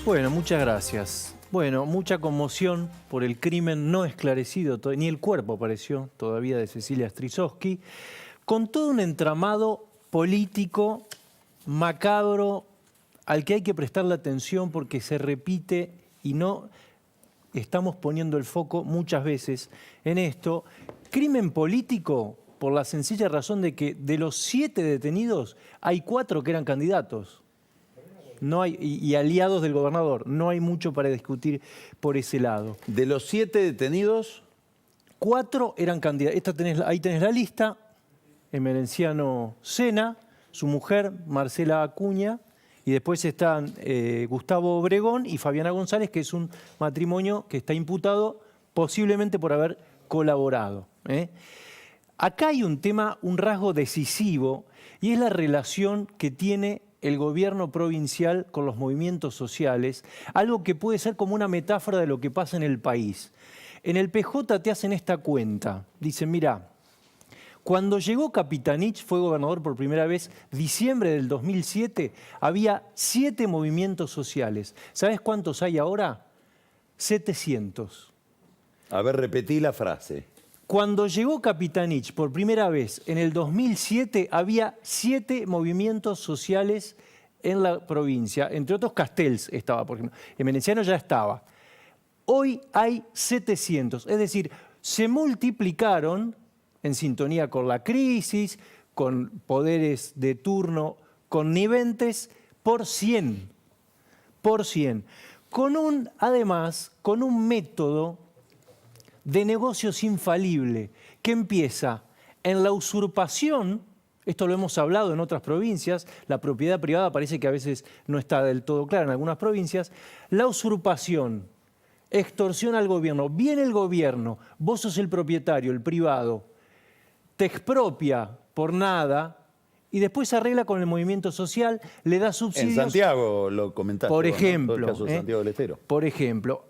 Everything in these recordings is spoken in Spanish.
Bueno, muchas gracias. Bueno, mucha conmoción por el crimen no esclarecido, ni el cuerpo apareció todavía de Cecilia Strisowski, con todo un entramado político macabro al que hay que prestarle atención porque se repite y no estamos poniendo el foco muchas veces en esto. Crimen político por la sencilla razón de que de los 7 detenidos hay 4 que eran candidatos. No hay, y aliados del gobernador. No hay mucho para discutir por ese lado. De los 7 detenidos, 4 eran candidatos. Ahí tenés la lista. Emerenciano Sena, su mujer Marcela Acuña, y después están Gustavo Obregón y Fabiana González, que es un matrimonio que está imputado posiblemente por haber colaborado. Acá hay un tema, un rasgo decisivo, y es la relación que tiene el gobierno provincial con los movimientos sociales, algo que puede ser como una metáfora de lo que pasa en el país. En el PJ te hacen esta cuenta. Dicen, mira, cuando llegó Capitanich, fue gobernador por primera vez, diciembre del 2007, había 7 movimientos sociales. ¿Sabes cuántos hay ahora? 700. a ver, repetí la frase. Cuando llegó Capitanich por primera vez en el 2007, había 7 movimientos sociales en la provincia. Entre otros, Castells estaba, por ejemplo. Emerenciano ya estaba. Hoy hay 700. Es decir, se multiplicaron en sintonía con la crisis, con poderes de turno conniventes, por 100. Por 100. Además, con un método de negocios infalible, que empieza en la usurpación, esto lo hemos hablado en otras provincias, la propiedad privada parece que a veces no está del todo clara en algunas provincias, la usurpación, extorsión al gobierno, viene el gobierno, vos sos el propietario, el privado, te expropia por nada y después se arregla con el movimiento social, le da subsidios. En Santiago lo comentaste. Por ejemplo, ¿no? Todo el caso de Santiago del Estero. Por ejemplo,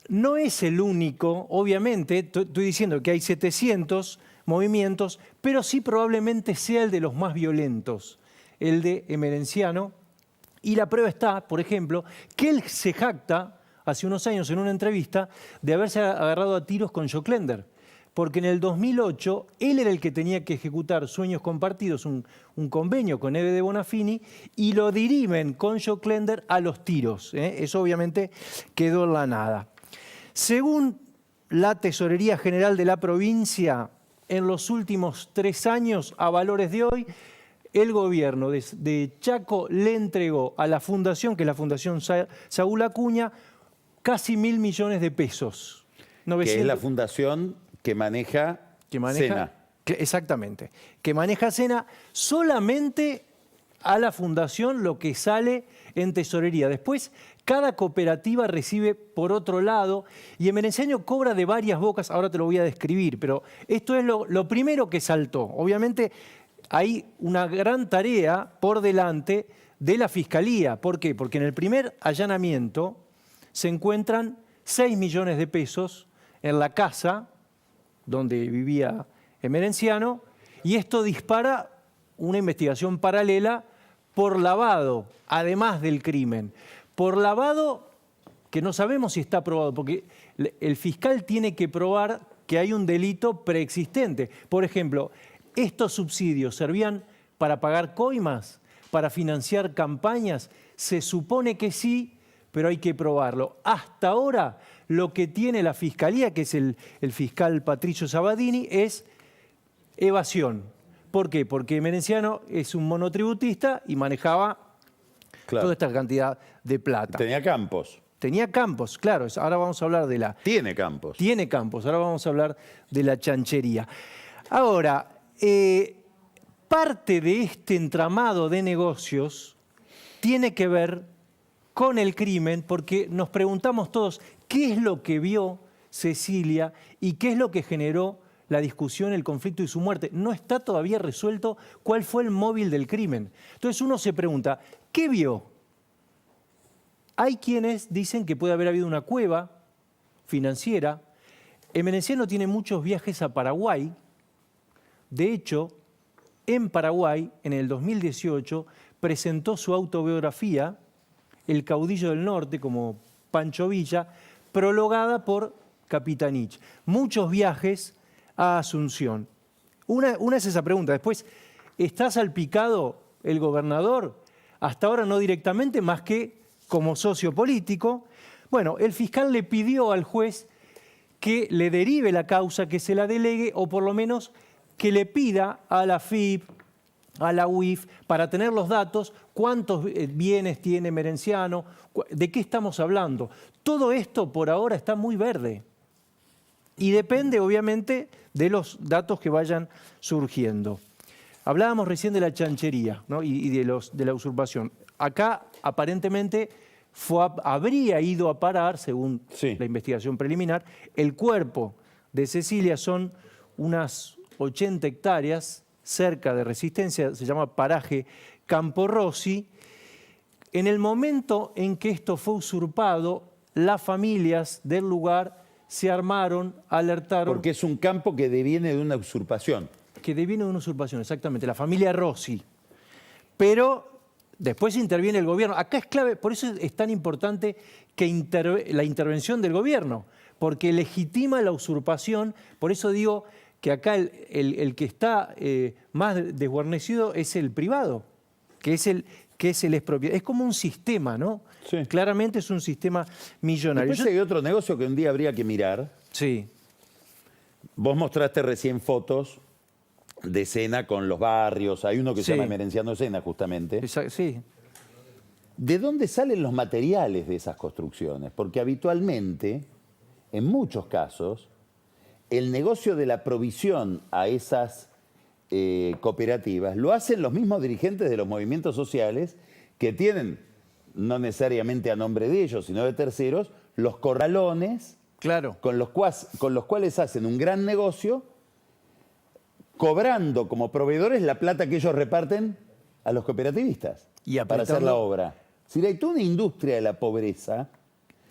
no es el único, obviamente, estoy diciendo que hay 700 movimientos, pero sí probablemente sea el de los más violentos, el de Emerenciano. Y la prueba está, por ejemplo, que él se jacta, hace unos años en una entrevista, de haberse agarrado a tiros con Joclender. Porque en el 2008 él era el que tenía que ejecutar Sueños Compartidos, un convenio con Eve de Bonafini, y lo dirimen con Joclender a los tiros. Eso obviamente quedó en la nada. Según la Tesorería General de la provincia, en los últimos 3 años, a valores de hoy, el gobierno de Chaco le entregó a la fundación, que es la Fundación Saúl Acuña, casi 1.000 millones de pesos. 900, que es la fundación que maneja Sena. Exactamente. Que maneja Sena solamente a la fundación lo que sale en tesorería. Después, cada cooperativa recibe por otro lado y Emerenciano cobra de varias bocas, ahora te lo voy a describir, pero esto es lo primero que saltó. Obviamente hay una gran tarea por delante de la Fiscalía. ¿Por qué? Porque en el primer allanamiento se encuentran 6 millones de pesos en la casa donde vivía Emerenciano y esto dispara una investigación paralela por lavado, además del crimen. Por lavado que no sabemos si está probado, porque el fiscal tiene que probar que hay un delito preexistente. Por ejemplo, ¿estos subsidios servían para pagar coimas, para financiar campañas? Se supone que sí, pero hay que probarlo. Hasta ahora, lo que tiene la Fiscalía, que es el fiscal Patricio Sabadini, es evasión. ¿Por qué? Porque Emerenciano es un monotributista y manejaba toda esta cantidad de plata. Tenía campos. Tenía campos, claro. Ahora vamos a hablar de la... Tiene campos. Tiene campos. Ahora vamos a hablar de la chanchería. Ahora, parte de este entramado de negocios tiene que ver con el crimen, porque nos preguntamos todos qué es lo que vio Cecilia y qué es lo que generó la discusión, el conflicto y su muerte. No está todavía resuelto cuál fue el móvil del crimen. Entonces uno se pregunta, ¿qué vio? Hay quienes dicen que puede haber habido una cueva financiera. Emerenciano tiene muchos viajes a Paraguay. De hecho, en Paraguay, en el 2018, presentó su autobiografía el caudillo del norte, como Pancho Villa, prologada por Capitanich. Muchos viajes a Asunción. Una es esa pregunta. Después, ¿está salpicado el gobernador? Hasta ahora no directamente, más que como socio político. Bueno, el fiscal le pidió al juez que le derive la causa, que se la delegue, o por lo menos que le pida a la FIP, a la UIF, para tener los datos, cuántos bienes tiene Merenciano, de qué estamos hablando. Todo esto por ahora está muy verde. Y depende, obviamente, de los datos que vayan surgiendo. Hablábamos recién de la chanchería, ¿no? y de la usurpación. Acá, aparentemente, habría ido a parar, según la investigación preliminar, el cuerpo de Cecilia son unas 80 hectáreas cerca de Resistencia, se llama paraje Campo Rossi. En el momento en que esto fue usurpado, las familias del lugar se armaron, alertaron. Porque es un campo que deviene de una usurpación. Que deviene de una usurpación, exactamente, la familia Rossi. Pero después interviene el gobierno. Acá es clave, por eso es tan importante que la intervención del gobierno, porque legitima la usurpación. Por eso digo que acá el que está más desguarnecido es el privado, que es el expropiador. Es como un sistema, ¿no? Sí. Claramente es un sistema millonario. Después hay otro negocio que un día habría que mirar. Sí. Vos mostraste recién fotos de Sena con los barrios. Hay uno que se llama Merenciano Sena, justamente. Sí. ¿De dónde salen los materiales de esas construcciones? Porque habitualmente, en muchos casos, el negocio de la provisión a esas cooperativas lo hacen los mismos dirigentes de los movimientos sociales que tienen, no necesariamente a nombre de ellos, sino de terceros, los corralones con los cuales hacen un gran negocio, cobrando como proveedores la plata que ellos reparten a los cooperativistas para hacer la obra. Si hay toda una industria de la pobreza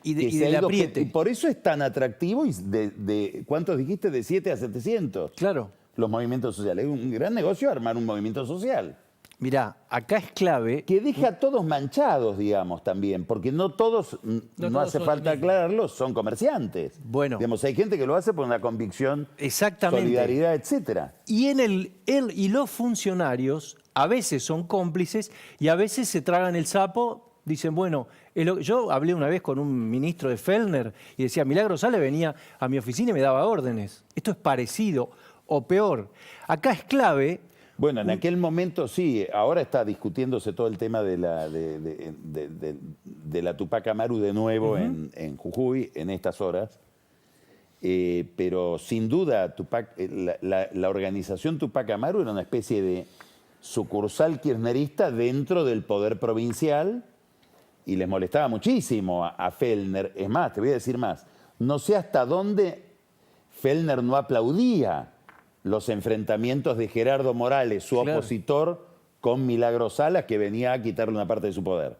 y del apriete. Y por eso es tan atractivo, y ¿cuántos dijiste? De 7 a 700. Claro. Los movimientos sociales. Es un gran negocio armar un movimiento social. Mirá, acá es clave. Que deja a todos manchados, digamos, también, porque no todos, no hace falta aclararlo, son comerciantes. Bueno. Digamos, hay gente que lo hace por una convicción, exactamente, solidaridad, etcétera. Y él y los funcionarios a veces son cómplices y a veces se tragan el sapo. Dicen, bueno, yo hablé una vez con un ministro de Fellner y decía, Milagro Sala venía a mi oficina y me daba órdenes. Esto es parecido o peor. Acá es clave. Bueno, en aquel momento sí, ahora está discutiéndose todo el tema de la Tupac Amaru de nuevo en Jujuy en estas horas. Pero sin duda la organización Tupac Amaru era una especie de sucursal kirchnerista dentro del poder provincial y les molestaba muchísimo a Fellner. Es más, te voy a decir más, no sé hasta dónde Fellner no aplaudía los enfrentamientos de Gerardo Morales, su opositor, con Milagro Salas, que venía a quitarle una parte de su poder.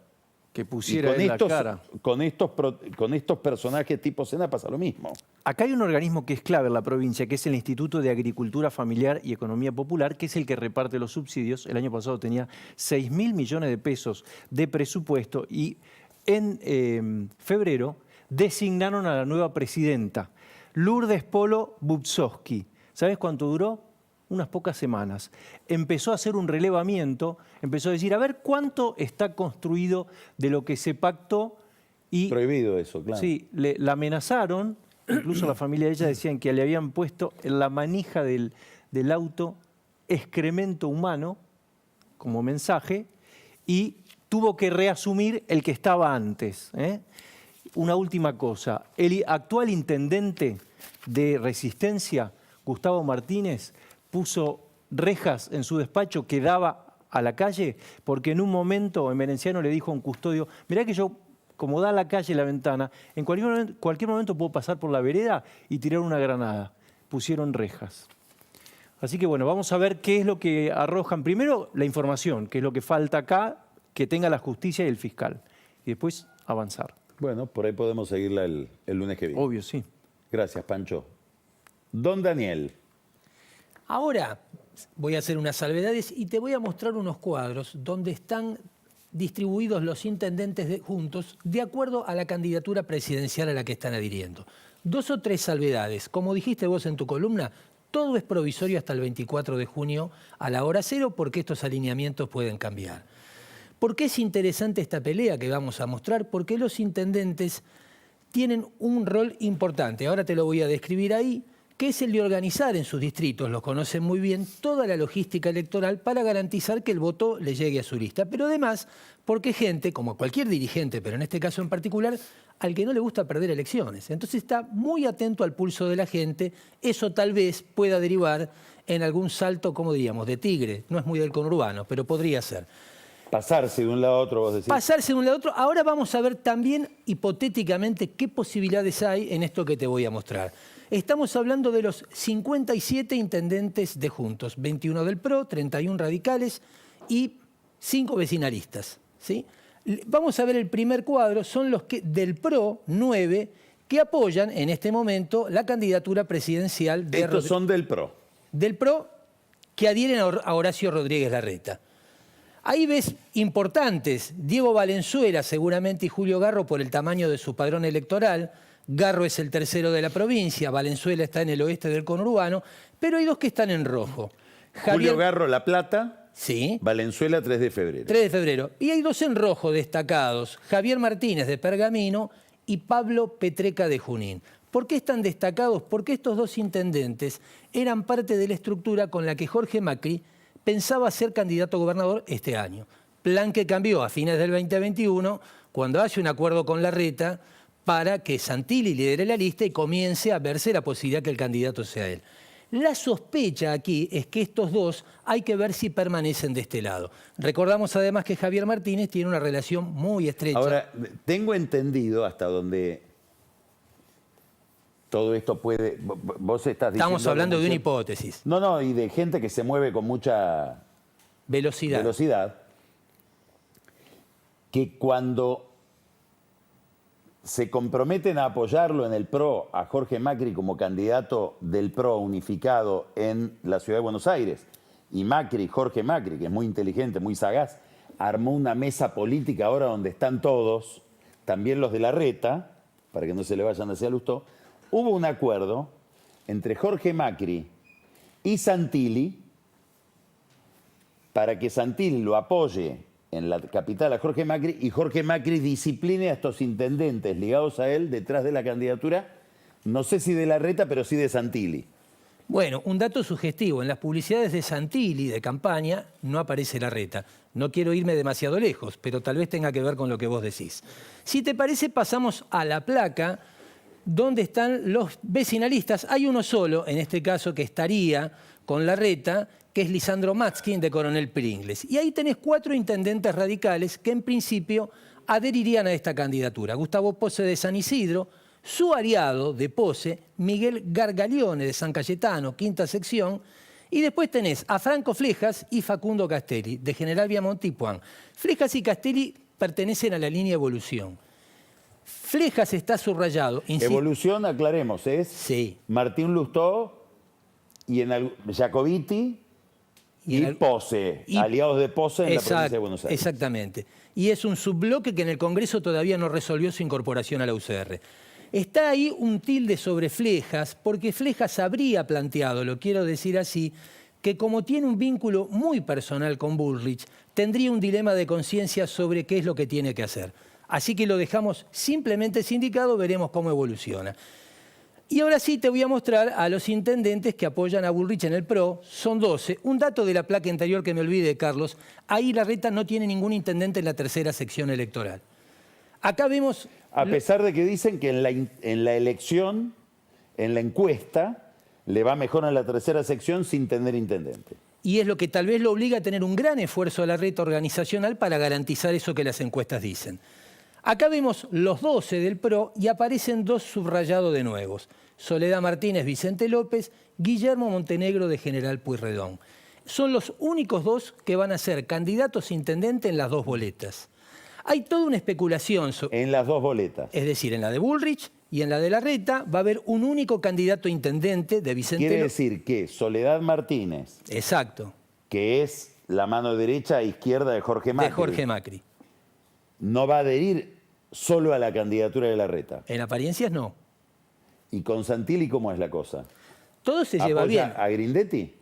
Que pusiera en la cara. Con estos personajes tipo Sena pasa lo mismo. Acá hay un organismo que es clave en la provincia, que es el Instituto de Agricultura Familiar y Economía Popular, que es el que reparte los subsidios. El año pasado tenía 6.000 millones de pesos de presupuesto y en febrero designaron a la nueva presidenta, Lourdes Polo Bubzowski. ¿Sabes cuánto duró? Unas pocas semanas. Empezó a hacer un relevamiento, empezó a decir, a ver cuánto está construido de lo que se pactó. Y prohibido eso, claro. Sí, la amenazaron, incluso la familia de ella decían que le habían puesto en la manija del auto excremento humano como mensaje y tuvo que reasumir el que estaba antes. Una última cosa, el actual intendente de Resistencia, Gustavo Martínez, puso rejas en su despacho que daba a la calle porque en un momento en Merenciano le dijo a un custodio, mirá que yo, como da a la calle la ventana, en cualquier momento puedo pasar por la vereda y tirar una granada. Pusieron rejas. Así que bueno, vamos a ver qué es lo que arrojan. Primero, la información, qué es lo que falta acá, que tenga la justicia y el fiscal. Y después avanzar. Bueno, por ahí podemos seguirla el lunes que viene. Obvio, sí. Gracias, Pancho. Don Daniel. Ahora voy a hacer unas salvedades y te voy a mostrar unos cuadros donde están distribuidos los intendentes juntos de acuerdo a la candidatura presidencial a la que están adhiriendo. 2 o 3 salvedades. Como dijiste vos en tu columna, todo es provisorio hasta el 24 de junio a la hora 0 porque estos alineamientos pueden cambiar. ¿Por qué es interesante esta pelea que vamos a mostrar? Porque los intendentes tienen un rol importante. Ahora te lo voy a describir ahí, que es el de organizar en sus distritos, los conocen muy bien, toda la logística electoral para garantizar que el voto le llegue a su lista. Pero además, porque gente, como cualquier dirigente, pero en este caso en particular, al que no le gusta perder elecciones. Entonces está muy atento al pulso de la gente. Eso tal vez pueda derivar en algún salto, como diríamos, de tigre. No es muy del conurbano, pero podría ser. Pasarse de un lado a otro, vos decís. Pasarse de un lado a otro. Ahora vamos a ver también, hipotéticamente, qué posibilidades hay en esto que te voy a mostrar. Estamos hablando de los 57 intendentes de Juntos, 21 del PRO, 31 radicales y 5 vecinalistas, ¿sí? Vamos a ver el primer cuadro, son los que del PRO, 9, que apoyan en este momento la candidatura presidencial de Estos son del PRO. Del PRO, que adhieren a Horacio Rodríguez Larreta. Ahí ves importantes, Diego Valenzuela seguramente y Julio Garro por el tamaño de su padrón electoral. Garro es el tercero de la provincia, Valenzuela está en el oeste del conurbano, pero hay 2 que están en rojo. Julio Garro, La Plata. Sí. Valenzuela, 3 de febrero. 3 de febrero. Y hay 2 en rojo destacados, Javier Martínez de Pergamino y Pablo Petreca de Junín. ¿Por qué están destacados? Porque estos 2 intendentes eran parte de la estructura con la que Jorge Macri pensaba ser candidato a gobernador este año. Plan que cambió a fines del 2021 cuando hace un acuerdo con Larreta para que Santilli lidere la lista y comience a verse la posibilidad que el candidato sea él. La sospecha aquí es que estos 2 hay que ver si permanecen de este lado. Recordamos además que Javier Martínez tiene una relación muy estrecha. Ahora, tengo entendido hasta donde todo esto puede... Vos estás diciendo... Estamos hablando de una hipótesis. No, y de gente que se mueve con mucha velocidad, que cuando se comprometen a apoyarlo en el PRO a Jorge Macri como candidato del PRO unificado en la ciudad de Buenos Aires, y Macri, Jorge Macri, que es muy inteligente, muy sagaz, armó una mesa política ahora donde están todos, también los de Larreta, para que no se le vayan hacia Lustó, hubo un acuerdo entre Jorge Macri y Santilli para que Santilli lo apoye en la capital a Jorge Macri y Jorge Macri discipline a estos intendentes ligados a él detrás de la candidatura, no sé si de Larreta, pero sí de Santilli. Bueno, un dato sugestivo, en las publicidades de Santilli de campaña no aparece Larreta. No quiero irme demasiado lejos, pero tal vez tenga que ver con lo que vos decís. Si te parece, pasamos a la placa donde están los vecinalistas. Hay uno solo, en este caso, que estaría con Larreta, que es Lisandro Matzkin de Coronel Pringles. Y ahí tenés 4 intendentes radicales que en principio adherirían a esta candidatura. Gustavo Pose de San Isidro, su aliado de Pose, Miguel Gargalione de San Cayetano, quinta sección, y después tenés a Franco Flejas y Facundo Castelli, de General Viamonte y Puan. Flejas y Castelli pertenecen a la línea Evolución. Flejas está subrayado. Evolución, aclaremos, es sí. Martín Lustó y Jacobiti y Pose, aliados de Pose en la provincia de Buenos Aires. Exactamente. Y es un subbloque que en el Congreso todavía no resolvió su incorporación a la UCR. Está ahí un tilde sobre Flejas, porque Flejas habría planteado, lo quiero decir así, que como tiene un vínculo muy personal con Bullrich, tendría un dilema de conciencia sobre qué es lo que tiene que hacer. Así que lo dejamos simplemente sindicado, veremos cómo evoluciona. Y ahora sí te voy a mostrar a los intendentes que apoyan a Bullrich en el PRO. Son 12. Un dato de la placa anterior que me olvide, Carlos. Ahí Larreta no tiene ningún intendente en la tercera sección electoral. Acá vemos... A pesar de que dicen que en la elección, en la encuesta, le va mejor en la tercera sección sin tener intendente. Y es lo que tal vez lo obliga a tener un gran esfuerzo a Larreta organizacional para garantizar eso que las encuestas dicen. Acá vemos los 12 del PRO y aparecen 2 subrayados de nuevos. Soledad Martínez, Vicente López, Guillermo Montenegro de General Pueyrredón. Son los únicos 2 que van a ser candidatos a intendente en las 2 boletas. Hay toda una especulación. En las 2 boletas. Es decir, en la de Bullrich y en la de Larreta va a haber un único candidato a intendente de Vicente López. Quiere decir que Soledad Martínez, exacto, que es la mano derecha e izquierda de Jorge Macri. de Jorge Macri. no va a adherir solo a la candidatura de Larreta. En apariencias no. ¿Y con Santilli cómo es la cosa? Todo se lleva ¿Apoya bien. a Grindetti?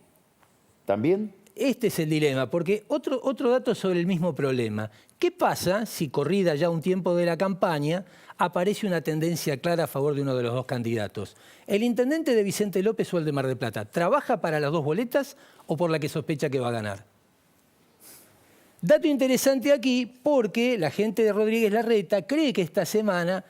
¿También? Este es el dilema, porque otro dato sobre el mismo problema. ¿Qué pasa si, corrida ya un tiempo de la campaña, aparece una tendencia clara a favor de uno de los dos candidatos? ¿El intendente de Vicente López o el de Mar del Plata trabaja para las dos boletas o por la que sospecha que va a ganar? Dato interesante aquí, porque la gente de Rodríguez Larreta cree que esta semana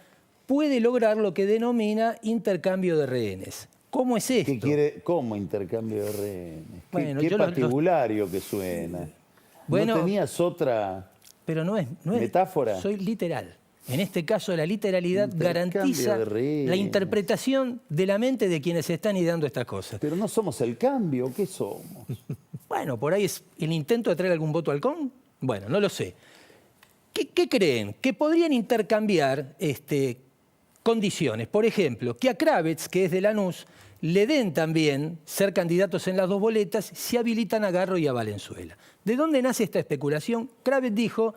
puede lograr lo que denomina intercambio de rehenes. ¿Cómo es esto? ¿Qué quiere? ¿Cómo intercambio de rehenes? Bueno, ¿Qué yo patibulario que suena? Bueno, ¿No tenías otra pero no es metáfora? Soy literal. En este caso, la literalidad Intercambio garantiza de rehenes. la interpretación de la mente de quienes están ideando estas cosas. Pero no somos el cambio, ¿qué somos? Bueno, por ahí es el intento de traer algún voto halcón. Bueno, no lo sé. ¿Qué creen? Que podrían intercambiar condiciones. Por ejemplo, que a Kravets, que es de Lanús, le den también ser candidatos en las dos boletas si habilitan a Garro y a Valenzuela. ¿De dónde nace esta especulación? Kravets dijo,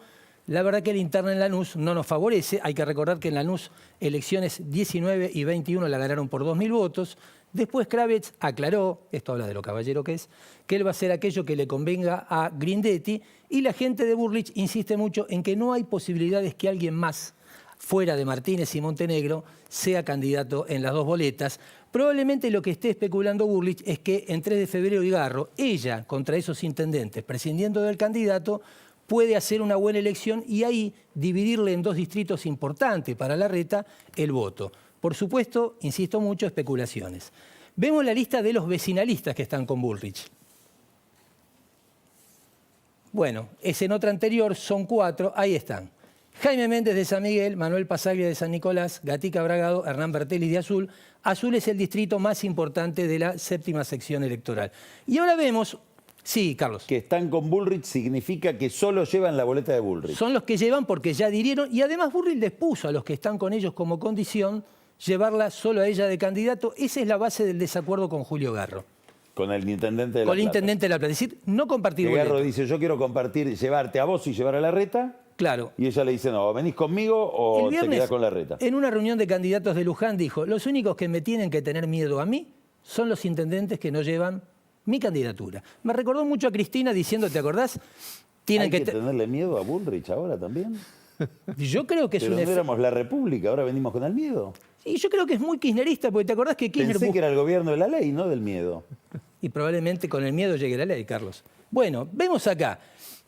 la verdad que la interna en Lanús no nos favorece. Hay que recordar que en Lanús elecciones 19 y 21 la ganaron por 2.000 votos. Después Kravets aclaró, esto habla de lo caballero que es, que él va a hacer aquello que le convenga a Grindetti, y la gente de Bullrich insiste mucho en que no hay posibilidades que alguien más, fuera de Martínez y Montenegro, sea candidato en las dos boletas. Probablemente lo que esté especulando Bullrich es que en 3 de febrero y Garro, ella contra esos intendentes, prescindiendo del candidato, puede hacer una buena elección y ahí dividirle en dos distritos importantes para Larreta el voto. Por supuesto, insisto mucho, especulaciones. Vemos la lista de los vecinalistas que están con Bullrich. Bueno, es en otra anterior, son 4, ahí están. Jaime Méndez de San Miguel, Manuel Pasaglia de San Nicolás, Gatica Bragado, Hernán Bertelli de Azul. Azul es el distrito más importante de la 7ª sección electoral. Y ahora vemos, sí, Carlos. Que están con Bullrich significa que solo llevan la boleta de Bullrich. Son los que llevan porque ya adhirieron y además Bullrich les puso a los que están con ellos como condición llevarla solo a ella de candidato. Esa es la base del desacuerdo con Julio Garro. Con el intendente de La Con el Plata. intendente de La Plata. Es decir, no compartir Que Garro boleta. dice, yo quiero compartir, llevarte a vos y llevar a Larreta. Claro. Y ella le dice, no, ¿venís conmigo o El te viernes, quedás con Larreta? en una reunión de candidatos de Luján, dijo, los únicos que me tienen que tener miedo a mí son los intendentes que no llevan mi candidatura. Me recordó mucho a Cristina diciendo, ¿te acordás? ¿Hay que tenerle miedo a Bullrich ahora también? Yo creo que es Pero un no éramos la República, ahora venimos con el miedo. Y yo creo que es muy kirchnerista, porque te acordás que Kirchner Pensé que era el gobierno de la ley, no del miedo. Y probablemente con el miedo llegue la ley, Carlos. Bueno, vemos acá.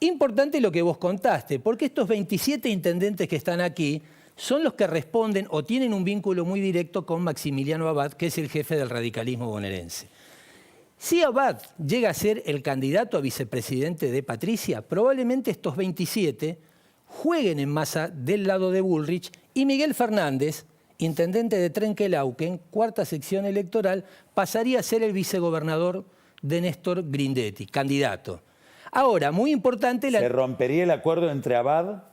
Importante lo que vos contaste, porque estos 27 intendentes que están aquí son los que responden o tienen un vínculo muy directo con Maximiliano Abad, que es el jefe del radicalismo bonaerense. Si Abad llega a ser el candidato a vicepresidente de Patricia, probablemente estos 27 jueguen en masa del lado de Bullrich y Miguel Fernández, intendente de Trenquelauquen, 4ª sección electoral, pasaría a ser el vicegobernador de Néstor Grindetti, candidato. Ahora, muy importante... Se rompería el acuerdo entre Abad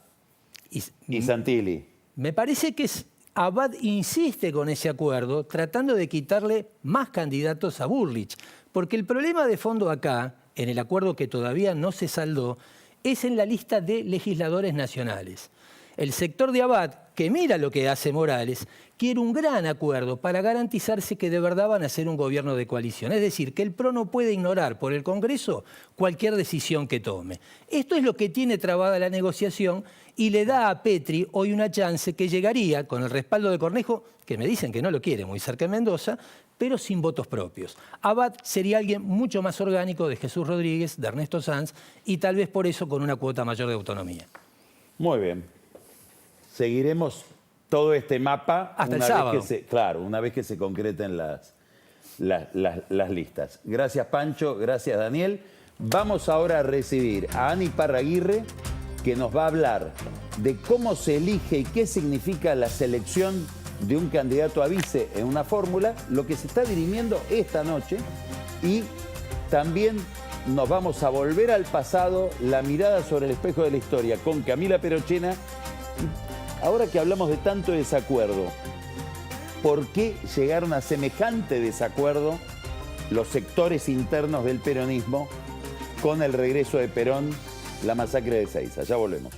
y Santilli. Me parece que Abad insiste con ese acuerdo tratando de quitarle más candidatos a Bullrich, porque el problema de fondo acá, en el acuerdo que todavía no se saldó, es en la lista de legisladores nacionales. El sector de Abad, que mira lo que hace Morales, quiere un gran acuerdo para garantizarse que de verdad van a ser un gobierno de coalición. Es decir, que el PRO no puede ignorar por el Congreso cualquier decisión que tome. Esto es lo que tiene trabada la negociación y le da a Petri hoy una chance que llegaría con el respaldo de Cornejo, que me dicen que no lo quiere muy cerca de Mendoza, pero sin votos propios. Abad sería alguien mucho más orgánico de Jesús Rodríguez, de Ernesto Sanz, y tal vez por eso con una cuota mayor de autonomía. Muy bien. Seguiremos todo este mapa hasta el sábado. Una vez que se concreten las listas. Gracias, Pancho. Gracias, Daniel. Vamos ahora a recibir a Ani Parraguirre, que nos va a hablar de cómo se elige y qué significa la selección de un candidato a vice en una fórmula, lo que se está dirimiendo esta noche, y también nos vamos a volver al pasado, la mirada sobre el espejo de la historia con Camila Perochena. Ahora que hablamos de tanto desacuerdo, ¿por qué llegaron a semejante desacuerdo los sectores internos del peronismo con el regreso de Perón, la masacre de Ezeiza? Ya volvemos.